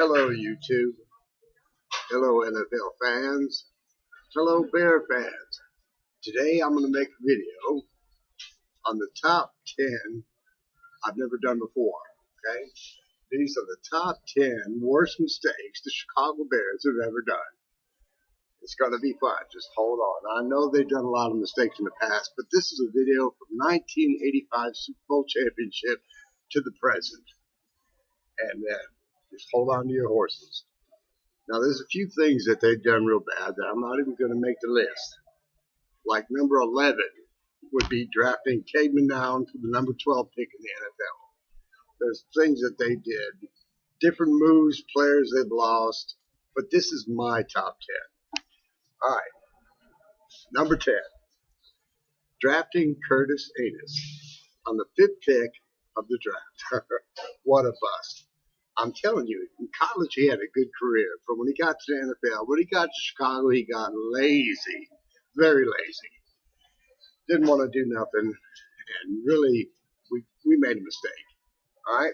Hello, YouTube. Hello, NFL fans. Hello, Bear fans. Today I'm going to make a video on the top 10 I've never done before. Okay? These are the top 10 worst mistakes the Chicago Bears have ever done. It's going to be fun. Just hold on. I know they've done a lot of mistakes in the past, but this is a video from 1985 Super Bowl championship to the present. And just hold on to your horses. Now, there's a few things that they've done real bad that I'm not even going to make the list. Like number 11 would be drafting Cademan down for the number 12 pick in the NFL. There's things that they did, different moves, players they've lost, but this is my top 10. All right, number 10, drafting Curtis Enis on the 5th pick of the draft. What a bust. I'm telling you, in college he had a good career. But when he got to the NFL, when he got to Chicago, he got lazy, very lazy. Didn't want to do nothing, and really, we made a mistake. All right?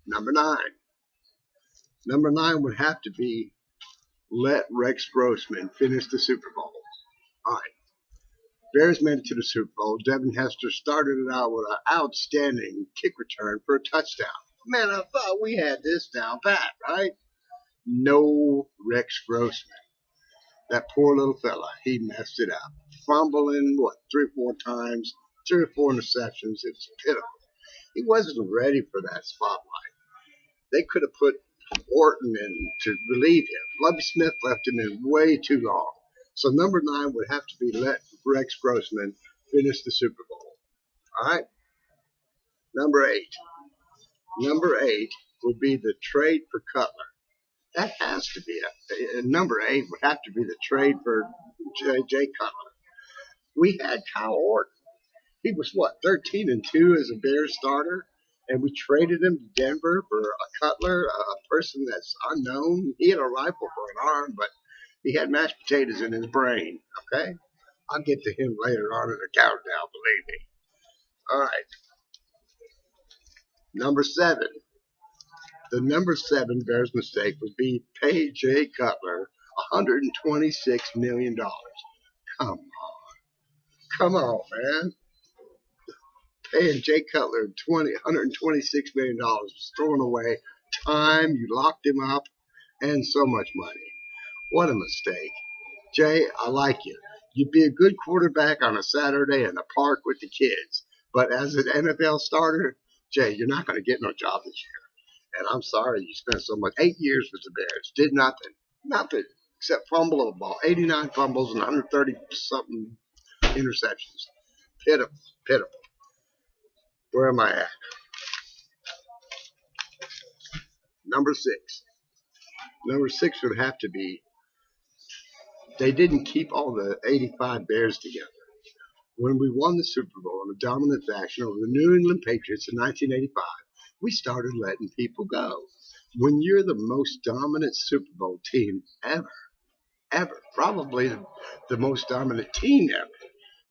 Number 9. Number 9 would have to be let Rex Grossman finish the Super Bowl. All right. Bears made it to the Super Bowl. Devin Hester started it out with an outstanding kick return for a touchdown. Man, I thought we had this down pat, right? No Rex Grossman. That poor little fella, he messed it up. Fumbling, 3 or 4 times, 3 or 4 interceptions. It's pitiful. He wasn't ready for that spotlight. They could have put Orton in to relieve him. Lovie Smith left him in way too long. So number 9 would have to be let Rex Grossman finish the Super Bowl. All right? Number 8. Number 8 would be the trade for Cutler. That has to be it. Number 8 would have to be the trade for JJ Cutler. We had Kyle Orton. He was, 13-2 as a Bears starter? And we traded him to Denver for a Cutler, a person that's unknown. He had a rifle for an arm, but he had mashed potatoes in his brain. Okay? I'll get to him later on in the countdown, believe me. All right. Number 7. The number 7 Bears mistake would be pay Jay Cutler $126 million. Come on. Come on, man. Paying Jay Cutler $126 million was throwing away time. You locked him up and so much money. What a mistake. Jay, I like you. You'd be a good quarterback on a Saturday in the park with the kids. But as an NFL starter, Jay, you're not going to get no job this year. And I'm sorry you spent so much. 8 years with the Bears. Did nothing. Nothing except fumble the ball. 89 fumbles and 130-something interceptions. Pitiful. Pitiful. Where am I at? Number 6. Number 6 would have to be they didn't keep all the 85 Bears together. When we won the Super Bowl in a dominant fashion over the New England Patriots in 1985, we started letting people go. When you're the most dominant Super Bowl team ever, probably the most dominant team ever,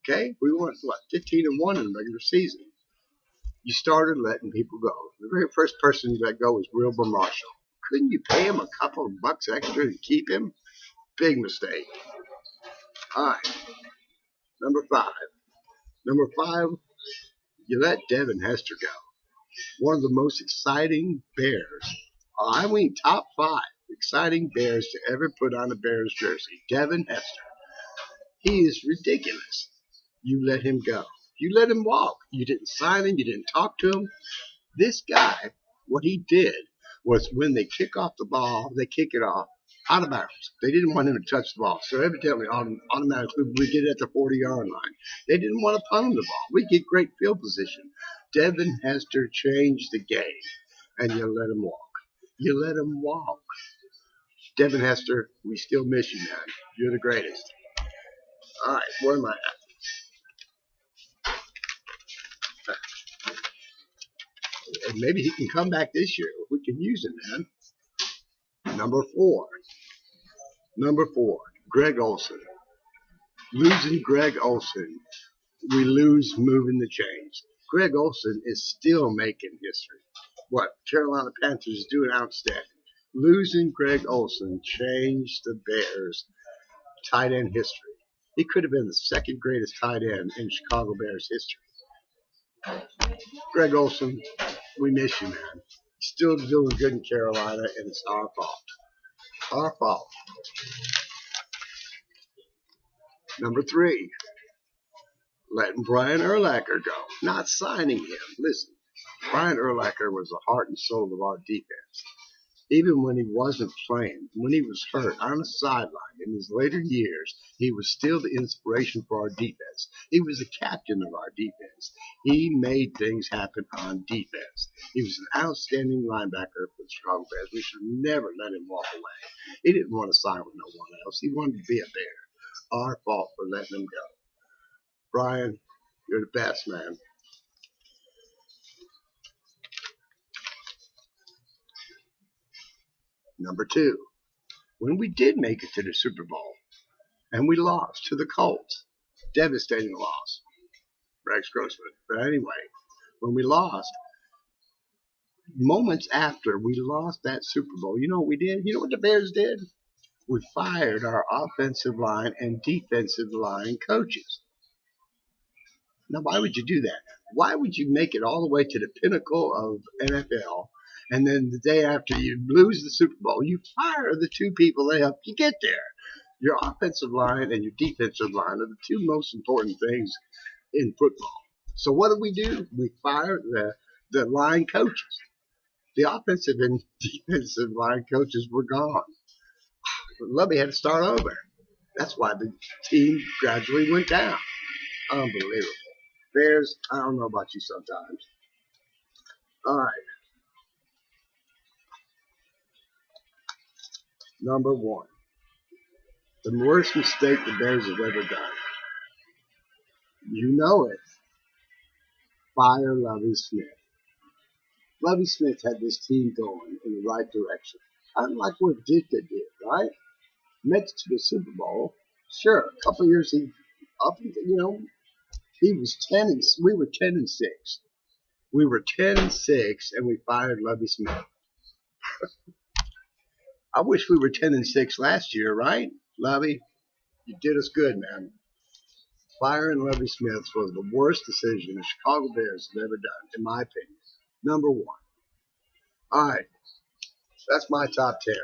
okay? We went, 15-1 in the regular season. You started letting people go. The very first person you let go was Wilbur Marshall. Couldn't you pay him a couple of bucks extra to keep him? Big mistake. All right. Number 5. Number 5, you let Devin Hester go. One of the most exciting Bears, I mean top 5 exciting Bears to ever put on a Bears jersey. Devin Hester. He is ridiculous. You let him go. You let him walk. You didn't sign him. You didn't talk to him. This guy, what he did was when they kick off the ball, they kick it off out of bounds. They didn't want him to touch the ball. So evidently, automatically, we get at the 40-yard line. They didn't want to punt him the ball. We get great field position. Devin Hester changed the game, and you let him walk. You let him walk. Devin Hester, we still miss you, man. You're the greatest. All right, where am I at? And maybe he can come back this year. We can use him, man. Number 4. Number 4, Greg Olsen. Losing Greg Olsen, we lose moving the chains. Greg Olsen is still making history. what Carolina Panthers is doing outstanding. Losing Greg Olsen changed the Bears' tight end history. He could have been the second greatest tight end in Chicago Bears history. Greg Olsen, we miss you, man. Still doing good in Carolina, and it's our fault. Our fault. Number 3, letting Brian Urlacher go, not signing him. Listen, Brian Urlacher was the heart and soul of our defense. Even when he wasn't playing, when he was hurt on the sideline in his later years, he was still the inspiration for our defense. He was the captain of our defense. He made things happen on defense. He was an outstanding linebacker for the Chicago Bears. We should never let him walk away. He didn't want to sign with no one else. He wanted to be a Bear. Our fault for letting him go. Brian, you're the best, man. Number 2, when we did make it to the Super Bowl and we lost to the Colts, devastating loss, Rex Grossman. But anyway, when we lost, moments after we lost that Super Bowl, you know what we did? You know what the Bears did? We fired our offensive line and defensive line coaches. Now, why would you do that? Why would you make it all the way to the pinnacle of NFL, and then the day after you lose the Super Bowl, you fire the 2 people that helped you get there? Your offensive line and your defensive line are the 2 most important things in football. So what do? We fire the line coaches. The offensive and defensive line coaches were gone. Lovey had to start over. That's why the team gradually went down. Unbelievable. Bears, I don't know about you sometimes. All right. Number 1. The worst mistake the Bears have ever done. You know it. Fire Lovie Smith. Lovie Smith had this team going in the right direction. Unlike what Ditka did, right? Made it to the Super Bowl. Sure, a couple of years he was 10 and we were 10 and 6. We were 10 and 6, and we fired Lovie Smith. I wish we were 10 and 6 last year, right? Lovie, you did us good, man. Firing Lovie Smith was the worst decision the Chicago Bears have ever done, in my opinion. Number 1. All right, that's my top 10.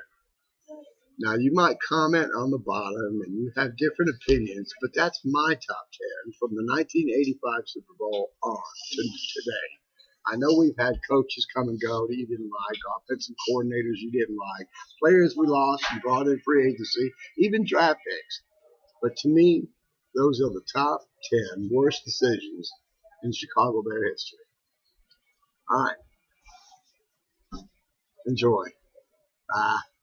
Now, you might comment on the bottom, and you have different opinions, but that's my top 10 from the 1985 Super Bowl on to today. I know we've had coaches come and go that you didn't like, offensive coordinators you didn't like, players we lost and brought in free agency, even draft picks. But to me, those are the top 10 worst decisions in Chicago Bear history. All right. Enjoy. Bye.